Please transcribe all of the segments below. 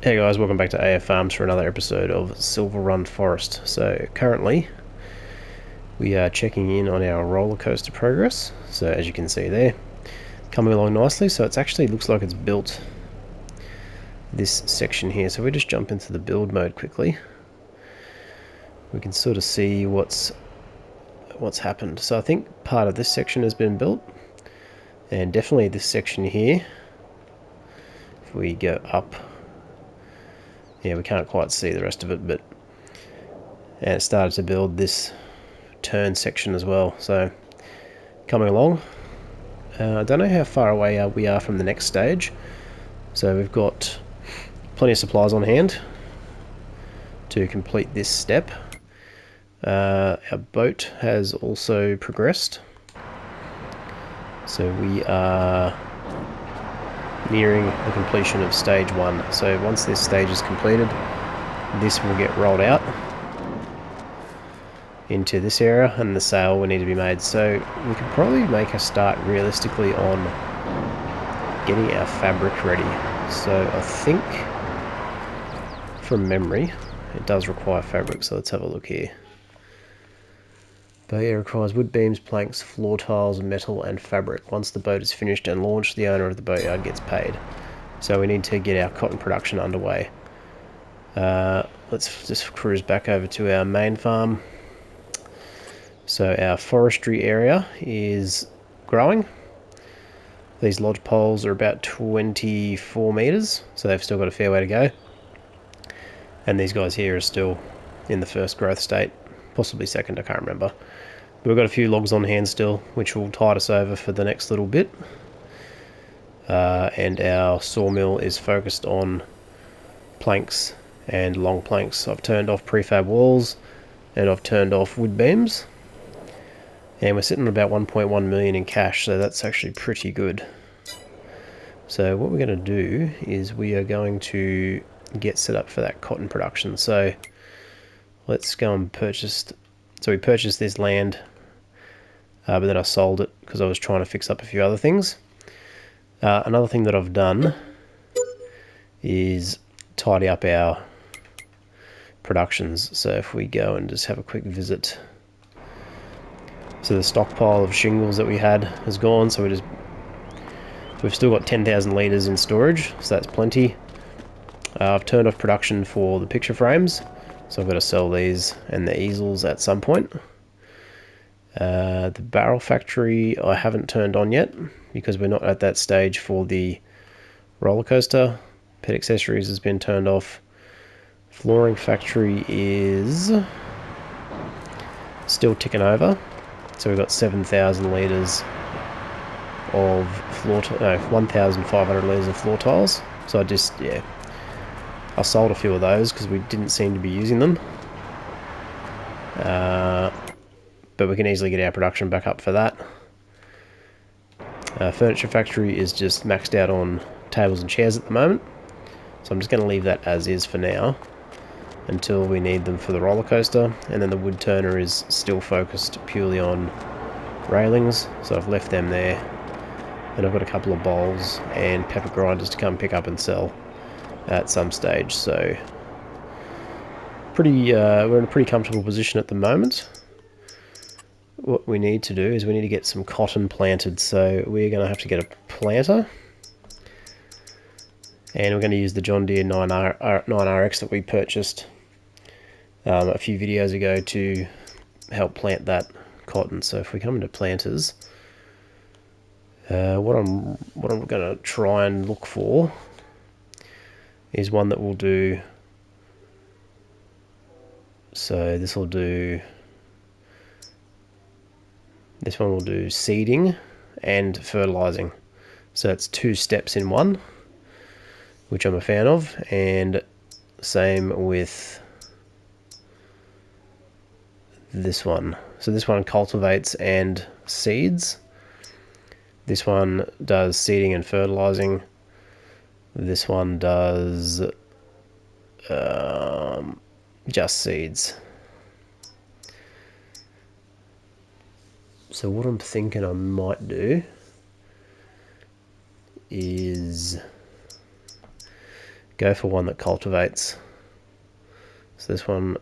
Hey guys, welcome back to AF Farms for another episode of Silverrun Forest. So currently we are checking in on our roller coaster progress. So as you can see there, coming along nicely. So it actually looks like it's built this section here. So we just jump into the build mode quickly. We can sort of see what's happened. So I think part of this section has been built, and definitely this section here. If we go up, yeah, we can't quite see the rest of it, but it started to build this turn section as well. So coming along. I don't know how far away we are from the next stage, so we've got plenty of supplies on hand to complete this step. Our boat has also progressed, so we are nearing the completion of stage 1. So once this stage is completed, this will get rolled out into this area and the sail will need to be made. So we could probably make a start realistically on getting our fabric ready. So I think from memory it does require fabric, so let's have a look here. Boat requires wood beams, planks, floor tiles, metal and fabric. Once the boat is finished and launched, the owner of the boatyard gets paid. So we need to get our cotton production underway. Let's just cruise back over to our main farm. So our forestry area is growing. These lodge poles are about 24 meters, so they've still got a fair way to go. And these guys here are still in the first growth state, possibly second, I can't remember. But we've got a few logs on hand still, which will tide us over for the next little bit. And our sawmill is focused on planks and long planks. I've turned off prefab walls and I've turned off wood beams. And we're sitting at about 1.1 million in cash, so that's actually pretty good. So what we're going to do is we are going to get set up for that cotton production. So let's go and purchase. So we purchased this land, but then I sold it because I was trying to fix up a few other things. Another thing that I've done is tidy up our productions. So if we go and just have a quick visit. So the stockpile of shingles that we had is gone, so we've still got 10,000 litres in storage, so that's plenty. I've turned off production for the picture frames, so I've got to sell these and the easels at some point. The barrel factory I haven't turned on yet, because we're not at that stage for the roller coaster. Pet accessories has been turned off. Flooring factory is still ticking over. So we've got 7,000 litres of 1,500 litres of floor tiles. So I sold a few of those because we didn't seem to be using them. But we can easily get our production back up for that. Furniture factory is just maxed out on tables and chairs at the moment. So I'm just going to leave that as is for now until we need them for the roller coaster. And then the wood turner is still focused purely on railings, so I've left them there. And I've got a couple of bowls and pepper grinders to come pick up and sell at some stage. So we're in a pretty comfortable position at the moment. What we need to do is we need to get some cotton planted, so we're going to have to get a planter. And we're going to use the John Deere 9RX that we purchased a few videos ago to help plant that cotton. So if we come into planters, what I'm going to try and look for is one that will do. So this one will do seeding and fertilizing. So it's 2 steps in one, which I'm a fan of, and same with this one. So this one cultivates and seeds. This one does seeding and fertilizing. This one does just seeds. So what I'm thinking I might do is go for one that cultivates. So this one,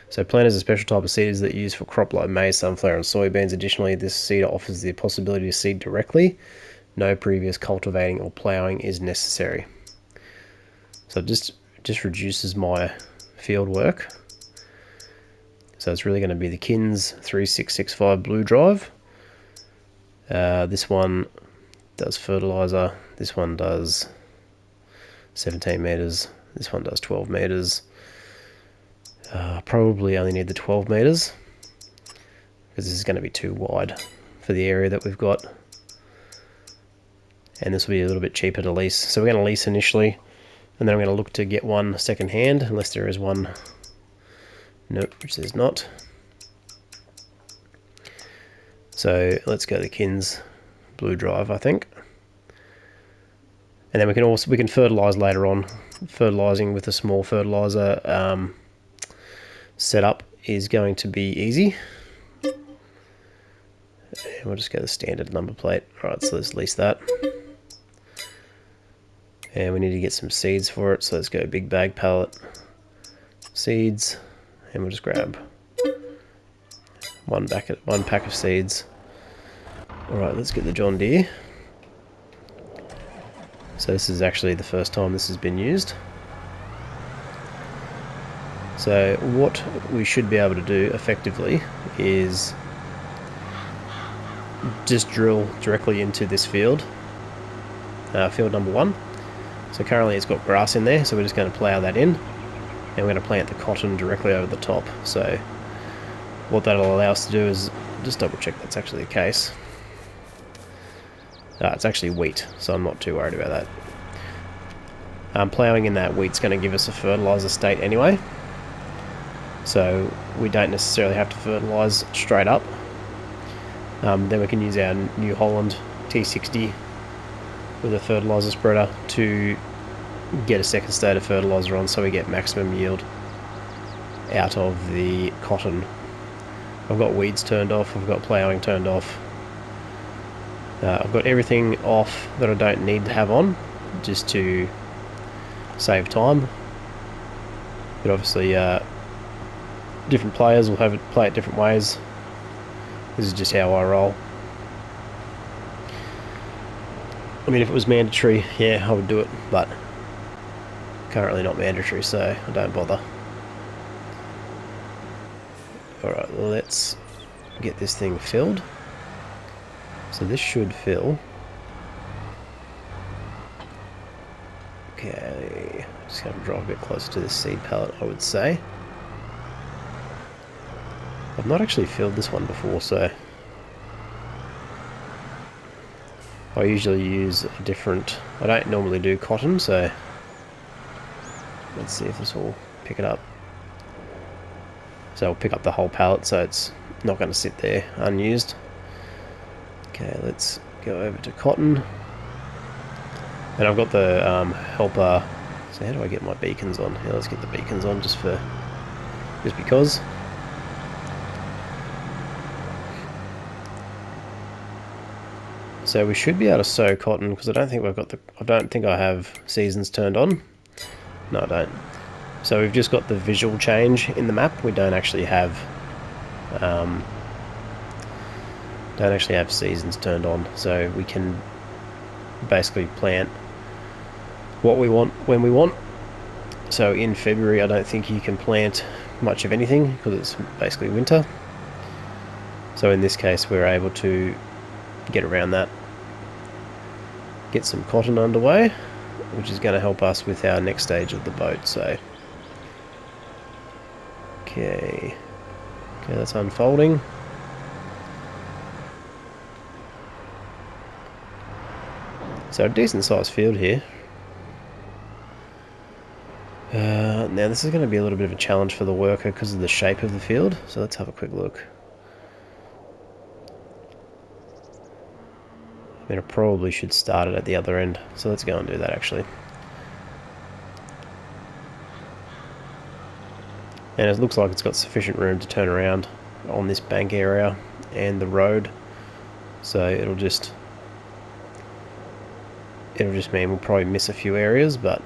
so plant is a special type of seeders that are used for crop like maize, sunflower and soybeans. Additionally, this seeder offers the possibility to seed directly. No previous cultivating or ploughing is necessary. So it just reduces my field work. So it's really going to be the Kins 3665 blue drive. This one does fertilizer. This one does 17 meters. This one does 12 meters. Probably only need the 12 meters because this is going to be too wide for the area that we've got. And this will be a little bit cheaper to lease. So we're going to lease initially, and then I'm going to look to get one second hand, unless there is one. Nope, which there's not. So let's go the Kins blue drive, I think. And then we can fertilize later on. Fertilizing with a small fertilizer setup is going to be easy. And we'll just go the standard number plate. Alright, so let's lease that. And we need to get some seeds for it, so let's go big bag pallet, seeds, and we'll just grab one pack of seeds. Alright, let's get the John Deere. So this is actually the first time this has been used. So what we should be able to do effectively is just drill directly into this field, field number 1. So currently it's got grass in there, so we're just going to plough that in, and we're going to plant the cotton directly over the top. So what that'll allow us to do is just double check that's actually the case. It's actually wheat, so I'm not too worried about that. Ploughing in that wheat's going to give us a fertilizer state anyway, so we don't necessarily have to fertilize straight up. Then we can use our New Holland T60 with a fertilizer spreader to get a second state of fertilizer on, so we get maximum yield out of the cotton. I've got weeds turned off, I've got ploughing turned off. I've got everything off that I don't need to have on, just to save time. But obviously different players will have it play it different ways. This is just how I roll. I mean, if it was mandatory, yeah, I would do it, but currently not mandatory, so I don't bother. Alright, well, let's get this thing filled. So this should fill. Okay, just going to drive a bit closer to the seed pallet, I would say. I've not actually filled this one before, so I usually use a different... I don't normally do cotton, so let's see if this will pick it up. So I'll pick up the whole pallet, so it's not going to sit there unused. Okay, let's go over to cotton. And I've got the helper. So how do I get my beacons on? Yeah, let's get the beacons on just because. So we should be able to sow cotton, because I don't think I have seasons turned on. No, I don't. So we've just got the visual change in the map. We don't actually have seasons turned on. So we can basically plant what we want when we want. So in February, I don't think you can plant much of anything because it's basically winter. So in this case, we're able to get around that, get some cotton underway, which is going to help us with our next stage of the boat. So okay, that's unfolding. So a decent sized field here. Now this is going to be a little bit of a challenge for the worker because of the shape of the field, so let's have a quick look. I mean, I probably should start it at the other end, so let's go and do that actually. And it looks like it's got sufficient room to turn around on this bank area and the road, so it'll just mean we'll probably miss a few areas, but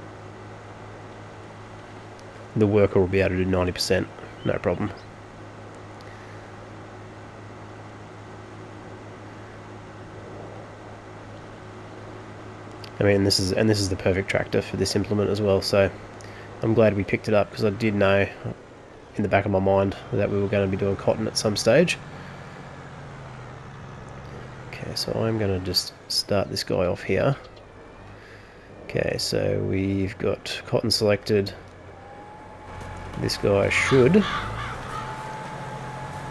the worker will be able to do 90%, no problem. I mean, this is the perfect tractor for this implement as well, so I'm glad we picked it up, because I did know in the back of my mind that we were going to be doing cotton at some stage. Okay, so I'm going to just start this guy off here. Okay, so we've got cotton selected. This guy should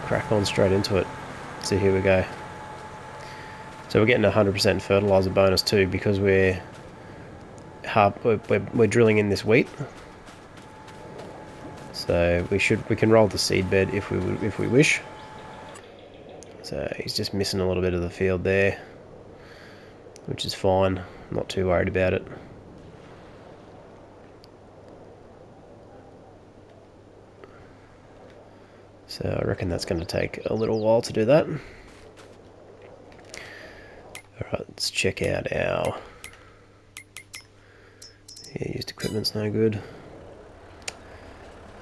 crack on straight into it. So here we go. So we're getting a 100% fertilizer bonus too, because we're drilling in this wheat. So we can roll the seed bed if we wish. So he's just missing a little bit of the field there, which is fine. Not too worried about it. So I reckon that's going to take a little while to do that. Alright, let's check out our... Yeah, used equipment's no good.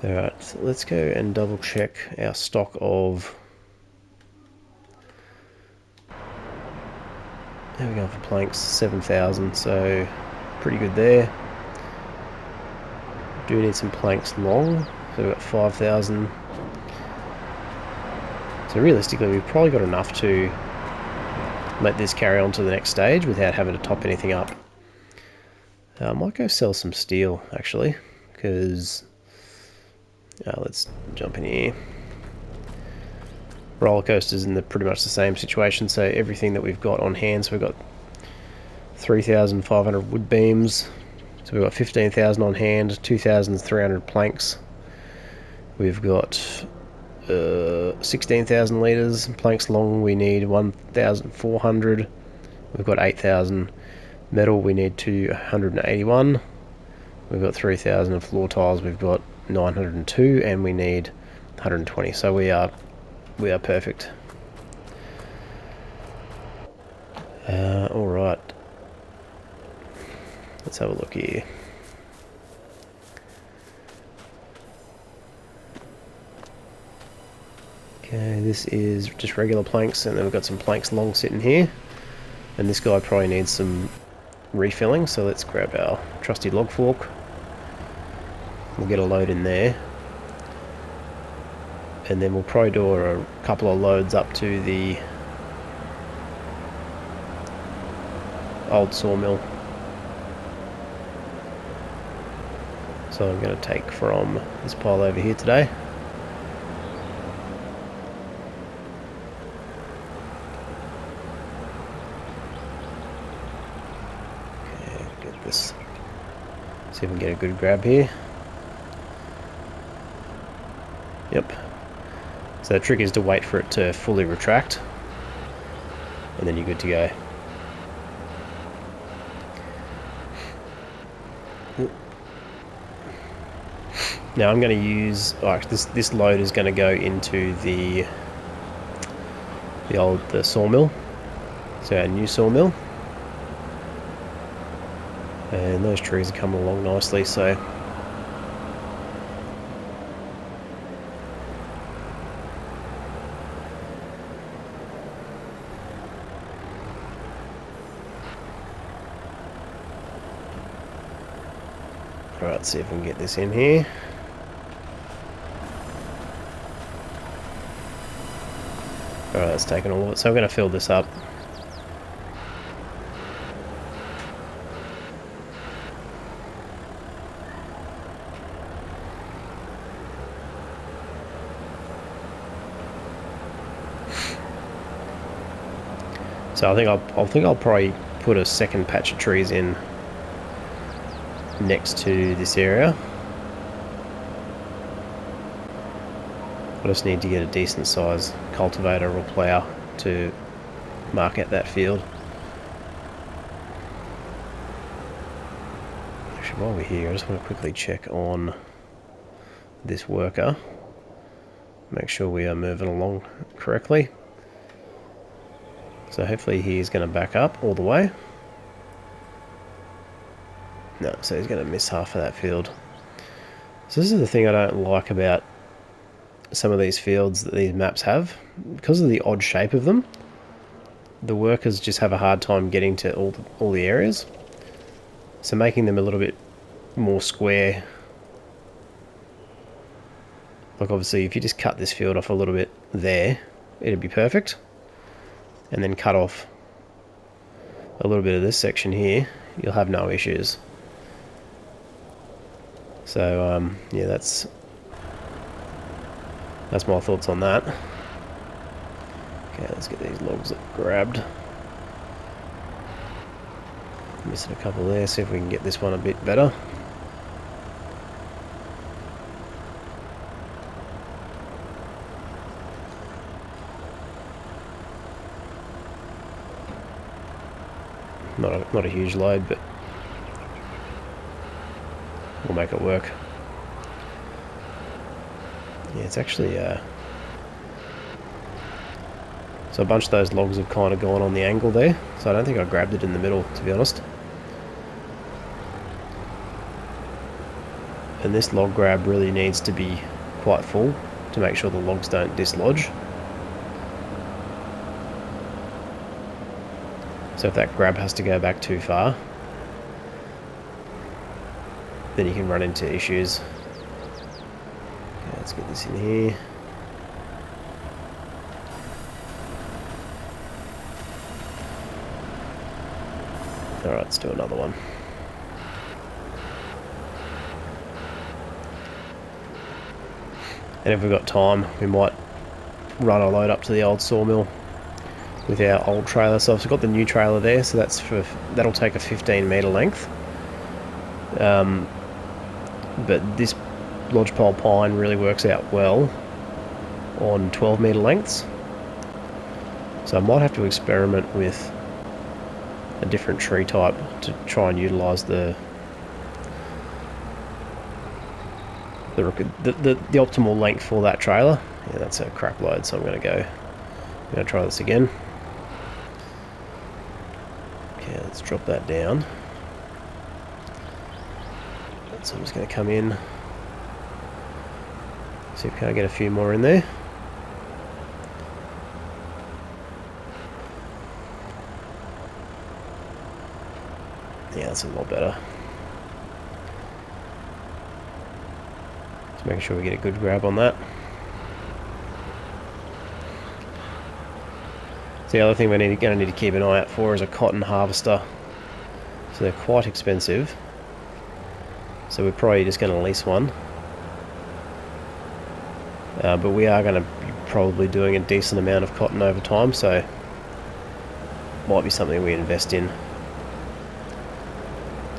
Alright, so let's go and double check our stock of... There we go for planks, 7,000, so pretty good there. Do need some planks long, so we've got 5,000. So realistically, we've probably got enough to let this carry on to the next stage without having to top anything up. I might go sell some steel, actually, because... let's jump in here. Roller coasters in pretty much the same situation, so everything that we've got on hand, so we've got 3,500 wood beams, so we've got 15,000 on hand, 2,300 planks, we've got 16,000 litres, planks long we need 1,400, we've got 8,000 metal, we need 281, we've got 3,000 of floor tiles, we've got 902, and we need 120, so we are perfect. Alright, let's have a look here. Okay, this is just regular planks, and then we've got some planks long sitting here, and this guy probably needs some refilling, so let's grab our trusty log fork. We'll get a load in there, and then we'll probably do a couple of loads up to the old sawmill. So I'm going to take from this pile over here today. Okay, get this. See if we can get a good grab here. Yep. So the trick is to wait for it to fully retract, and then you're good to go. Now I'm going to use... Oh, this load is going to go into the sawmill, so our new sawmill, and those trees are coming along nicely. So alright, let's see if we can get this in here. Alright, it's taken all of it, so I'm going to fill this up. So I think I'll probably put a second patch of trees in next to this area. I just need to get a decent size cultivator or plough to mark out that field. Actually, while we're here, I just want to quickly check on this worker. Make sure we are moving along correctly. So hopefully he's going to back up all the way. No, so he's going to miss half of that field. So this is the thing I don't like about some of these fields that these maps have. Because of the odd shape of them, the workers just have a hard time getting to all the areas. So making them a little bit more square. Like obviously if you just cut this field off a little bit there, it'd be perfect. And then cut off a little bit of this section here, you'll have no issues. So yeah, that's my thoughts on that. Okay, let's get these logs grabbed. Missing a couple there, see if we can get this one a bit better. Not a huge load, but we'll make it work. Yeah, it's actually so a bunch of those logs have kind of gone on the angle there, so I don't think I grabbed it in the middle, to be honest. And this log grab really needs to be quite full to make sure the logs don't dislodge. So if that grab has to go back too far, then you can run into issues. Okay, let's get this in here. Alright, let's do another one. And if we've got time, we might run a load up to the old sawmill with our old trailer. So I've got the new trailer there, so that'll take a 15-metre length. But this lodgepole pine really works out well on 12-metre lengths. So I might have to experiment with a different tree type to try and utilise the optimal length for that trailer. Yeah, that's a crap load, so I'm going to try this again. Okay, let's drop that down. So I'm just going to come in, see if I can get a few more in there. Yeah, that's a lot better. Just making sure we get a good grab on that. So the other thing we're going to need to keep an eye out for is a cotton harvester. So they're quite expensive. So we're probably just going to lease one. But we are going to be probably doing a decent amount of cotton over time, so might be something we invest in.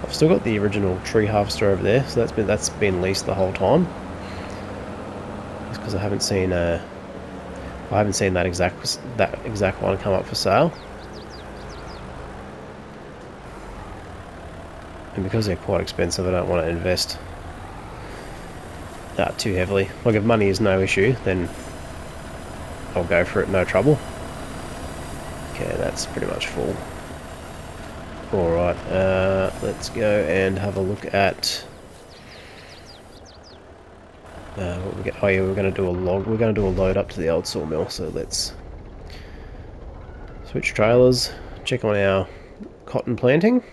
I've still got the original tree harvester over there, so that's been leased the whole time. It's because I haven't seen that exact one come up for sale. And because they're quite expensive, I don't want to invest too heavily. Like if money is no issue, then I'll go for it, no trouble. Okay, that's pretty much full. Alright, let's go and have a look at what we get. Oh yeah, we're going to do a load up to the old sawmill, so let's switch trailers, check on our cotton planting.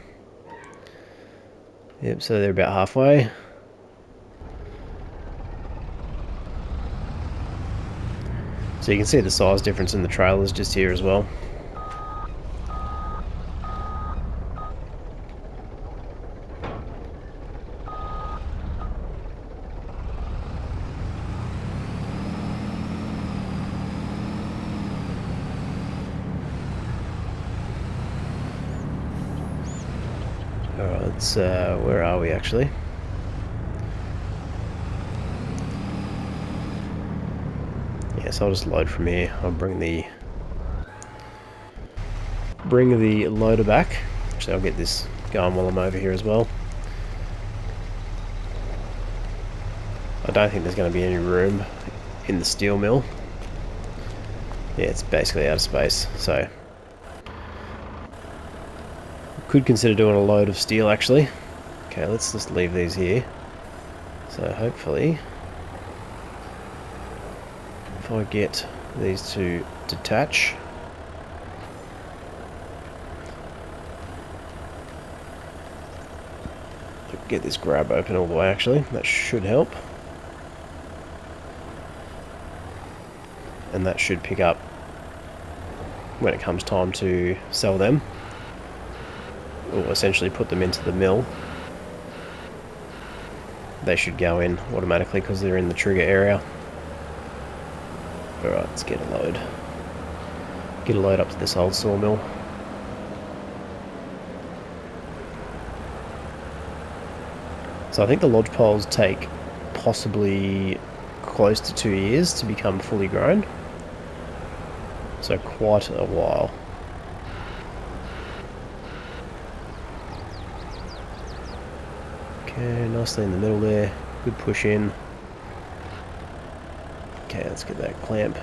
Yep, so they're about halfway. So you can see the size difference in the trailers just here as well. Alright, let's, where are we actually? Yeah, so I'll just load from here. I'll bring the loader back. Actually, I'll get this going while I'm over here as well. I don't think there's going to be any room in the steel mill. Yeah, it's basically out of space, so could consider doing a load of steel actually. Okay, let's just leave these here. So hopefully, if I get these to detach, get this grab open all the way, actually, that should help. And that should pick up when it comes time to sell them, or essentially put them into the mill. They should go in automatically because they're in the trigger area. Alright, let's get a load. Get a load up to this old sawmill. So I think the lodge poles take possibly close to 2 years to become fully grown. So quite a while. Okay, nicely in the middle there. Good push in. Okay, let's get that clamp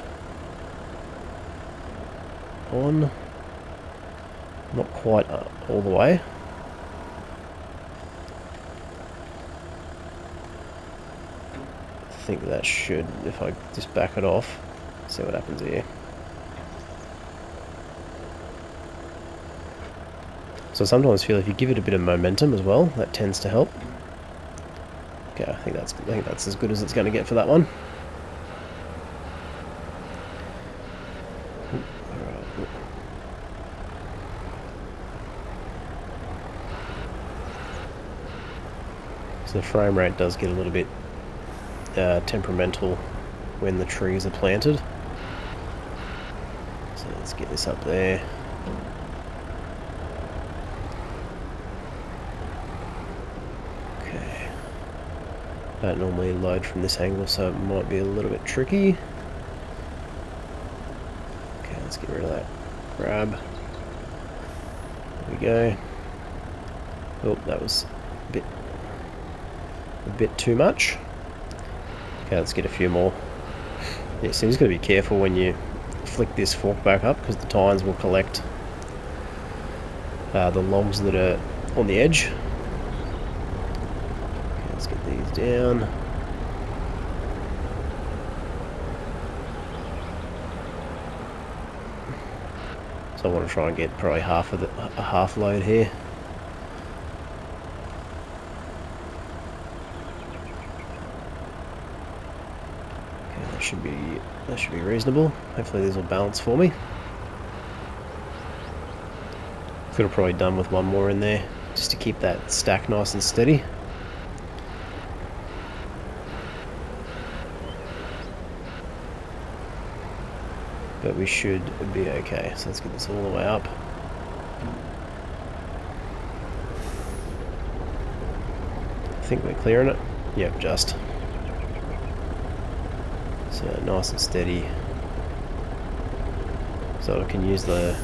on. Not quite all the way. I think that should, if I just back it off, see what happens here. So I sometimes feel if you give it a bit of momentum as well, that tends to help. Okay, I think that's as good as it's going to get for that one. So the frame rate does get a little bit temperamental when the trees are planted. So let's get this up there. Okay. Don't normally load from this angle, so it might be a little bit tricky. Okay, let's get rid of that grab. There we go. Oh, that was a bit too much. Okay, let's get a few more. Yeah, so you just got to be careful when you flick this fork back up because the tines will collect the logs that are on the edge. Okay, let's get these down. So I want to try and get probably half of a half load here. That should be reasonable. Hopefully these will balance for me. Could have probably done with one more in there just to keep that stack nice and steady. But we should be okay. So let's get this all the way up. I think we're clearing it. Yep, just. So nice and steady. So I can use the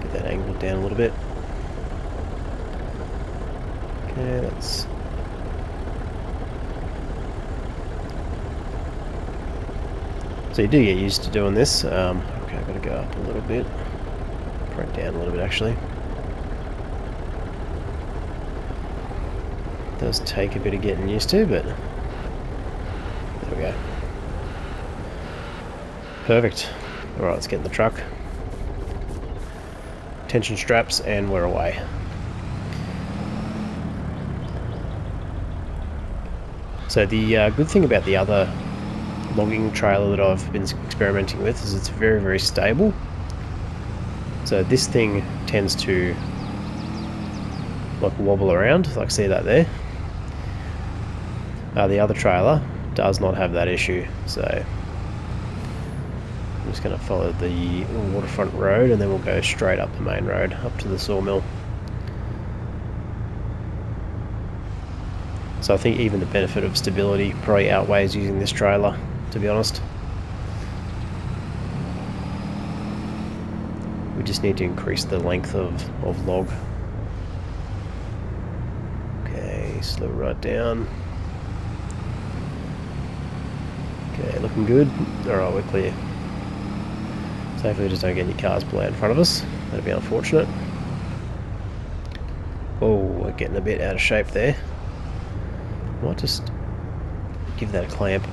get that angle down a little bit. Okay, that's so you do get used to doing this. Okay, I've got to go up a little bit, right down a little bit actually. Does take a bit of getting used to, but there we go. Perfect. Alright, let's get in the truck. Tension straps, and we're away. So the good thing about the other logging trailer that I've been experimenting with is it's very, very stable. So this thing tends to like wobble around, like see that there. The other trailer does not have that issue, so I'm just going to follow the waterfront road and then we'll go straight up the main road up to the sawmill. So I think even the benefit of stability probably outweighs using this trailer, to be honest. We just need to increase the length of log. Okay, slow right down. Okay, looking good. Alright, we're clear. So hopefully we just don't get any cars pull out in front of us. That'd be unfortunate. Oh, we're getting a bit out of shape there. Might just give that a clamp.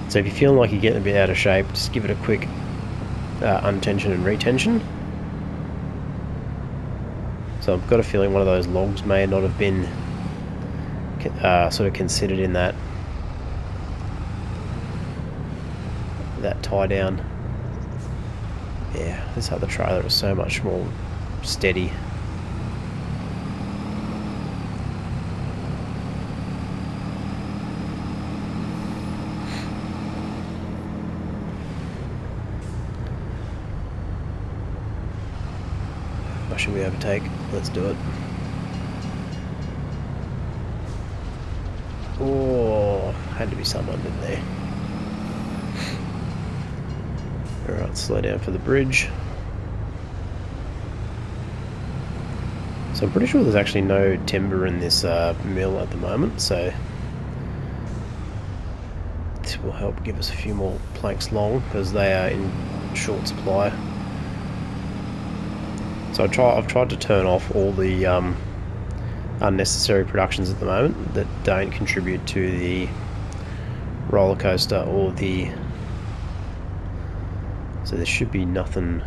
So if you're feeling like you're getting a bit out of shape, just give it a quick untension and retension. So I've got a feeling one of those logs may not have been sort of considered in that tie down. Yeah, this other trailer is so much more steady. Why should we overtake? Let's do it. Oh, had to be someone, didn't there? Alright, slow down for the bridge. So I'm pretty sure there's actually no timber in this mill at the moment, so this will help give us a few more planks long, because they are in short supply. So I've tried to turn off all the unnecessary productions at the moment that don't contribute to the roller coaster or the... So there should be nothing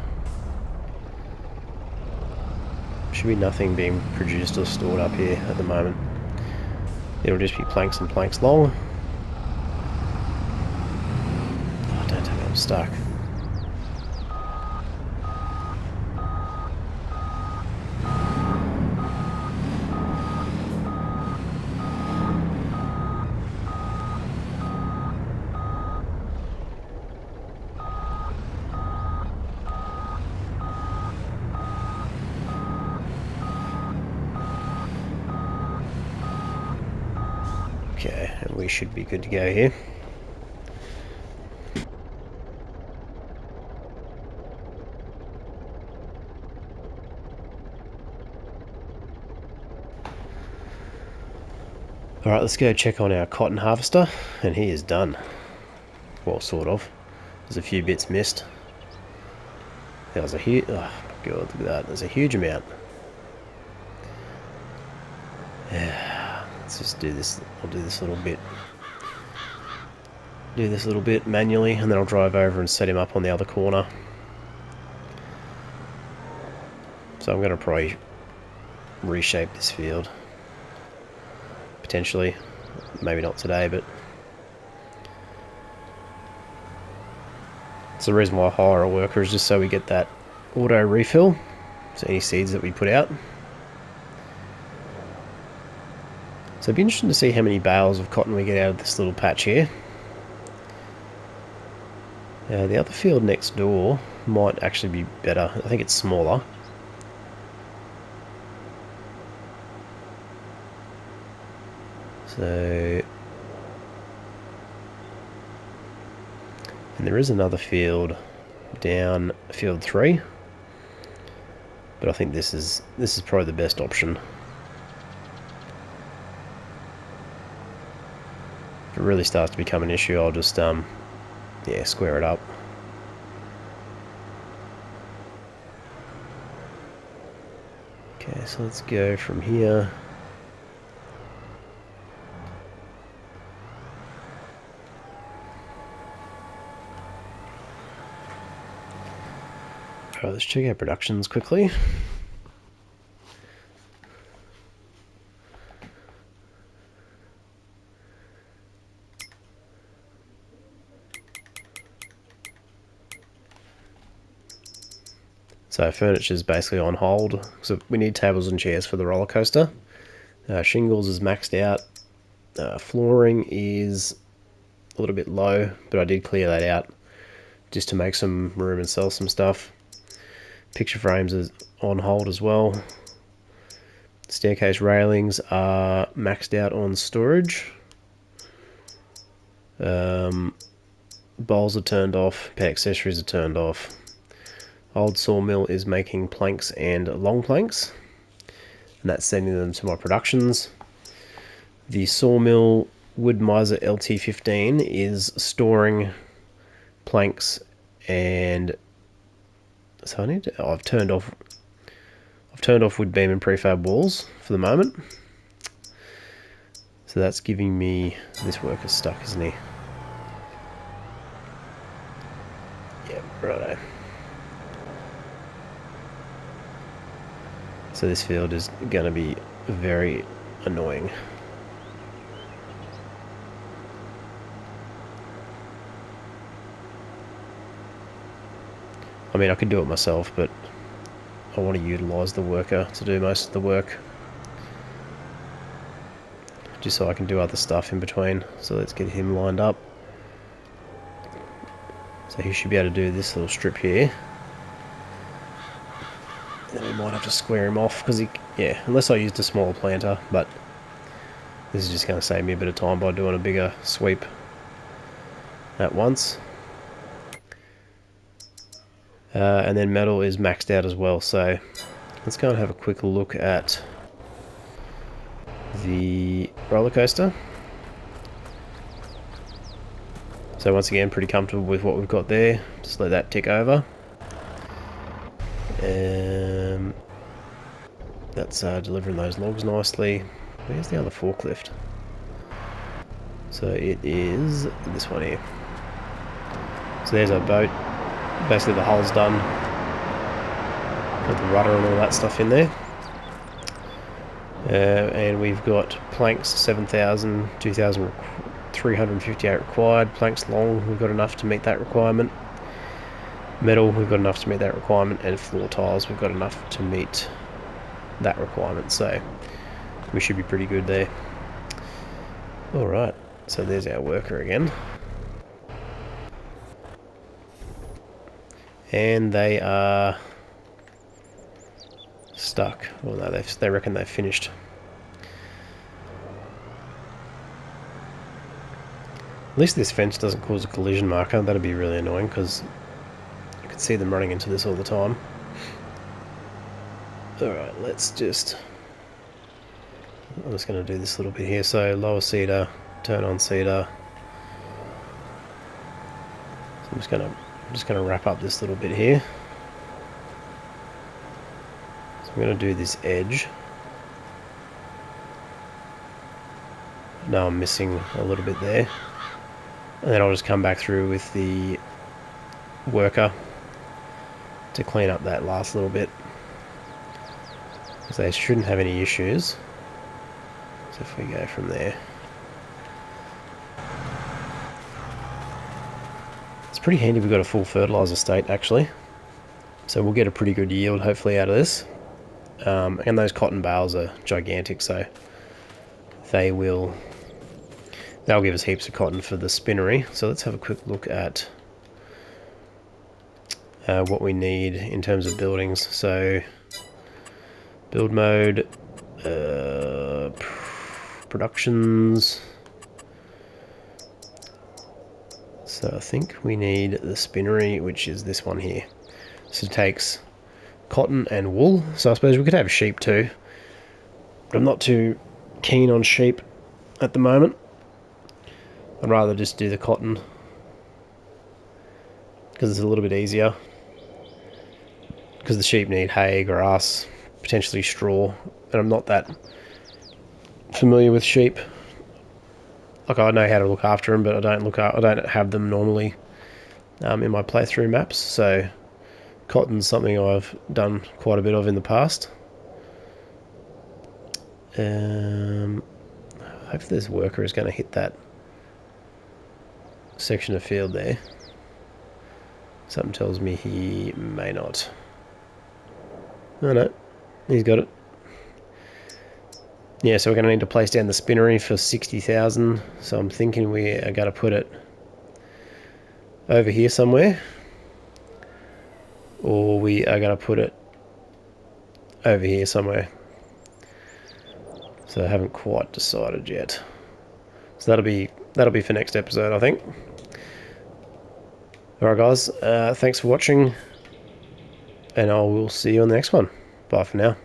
being produced or stored up here at the moment. It'll just be planks and planks long. Oh, don't tell me I'm stuck. Okay, and we should be good to go here. Alright, let's go check on our cotton harvester, and he is done. Well, sort of. There's a few bits missed. There was a huge... Oh my god, look at that. There's a huge amount. Yeah, let's just do this. I'll do this little bit. Do this little bit manually, and then I'll drive over and set him up on the other corner. So I'm going to probably reshape this field. Potentially. Maybe not today, but... It's the reason why I hire a worker, is just so we get that auto refill. So any seeds that we put out. So it'd be interesting to see how many bales of cotton we get out of this little patch here. The other field next door might actually be better. I think it's smaller. So... And there is another field down field 3. But I think this is probably the best option. If it really starts to become an issue, I'll just yeah, square it up. Okay, so let's go from here. Alright, let's check out productions quickly. So furniture is basically on hold, so we need tables and chairs for the roller coaster. Shingles is maxed out. Flooring is a little bit low, but I did clear that out just to make some room and sell some stuff. Picture frames is on hold as well. Staircase railings are maxed out on storage. Bowls are turned off. Pet accessories are turned off. Old sawmill is making planks and long planks, and that's sending them to my productions. The sawmill Wood Miser LT15 is storing planks and so I need to, I've turned off wood beam and prefab walls for the moment. So that's giving me, this worker's stuck, isn't he? Yeah, righto. So this field is going to be very annoying. I mean, I could do it myself, but I want to utilise the worker to do most of the work, just so I can do other stuff in between. So let's get him lined up. So he should be able to do this little strip here. Then we might have to square him off, because he, yeah, unless I used a smaller planter, but this is just going to save me a bit of time by doing a bigger sweep at once. And then metal is maxed out as well, so let's go and have a quick look at the roller coaster. So once again, pretty comfortable with what we've got there. Just let that tick over. That's delivering those logs nicely. Where's the other forklift? So it is this one here. So there's our boat. Basically the hull's done. Got the rudder and all that stuff in there. And we've got planks 7,000, 2,358 required. Planks long, we've got enough to meet that requirement. Metal, we've got enough to meet that requirement. And floor tiles, we've got enough to meet that requirement. So we should be pretty good there. Alright, so there's our worker again. And they are stuck. Well, no, they reckon they've finished. At least this fence doesn't cause a collision marker. That'd be really annoying, because you could see them running into this all the time. Alright, let's just... I'm just going to do this little bit here. So lower cedar, turn on cedar. So I'm just going to wrap up this little bit here. So I'm going to do this edge. Now I'm missing a little bit there. And then I'll just come back through with the worker to clean up that last little bit. Because they shouldn't have any issues. So if we go from there. It's pretty handy we've got a full fertilizer state actually. So we'll get a pretty good yield hopefully out of this. And those cotton bales are gigantic, so they'll give us heaps of cotton for the spinnery. So let's have a quick look at what we need in terms of buildings. So build mode, productions. So I think we need the spinnery, which is this one here. So it takes cotton and wool. So I suppose we could have sheep too, but I'm not too keen on sheep at the moment. I'd rather just do the cotton because it's a little bit easier, because the sheep need hay, grass, potentially straw, and I'm not that familiar with sheep. Like, I know how to look after them, but I don't have them normally in my playthrough maps. So cotton's something I've done quite a bit of in the past. Hopefully this worker is going to hit that section of field there. Something tells me he may not. Oh no, he's got it. Yeah, so we're going to need to place down the spinnery for 60,000. So I'm thinking we are going to put it over here somewhere, or we are going to put it over here somewhere. So I haven't quite decided yet. So that'll be for next episode, I think. Alright guys, thanks for watching, and I will see you on the next one. Bye for now.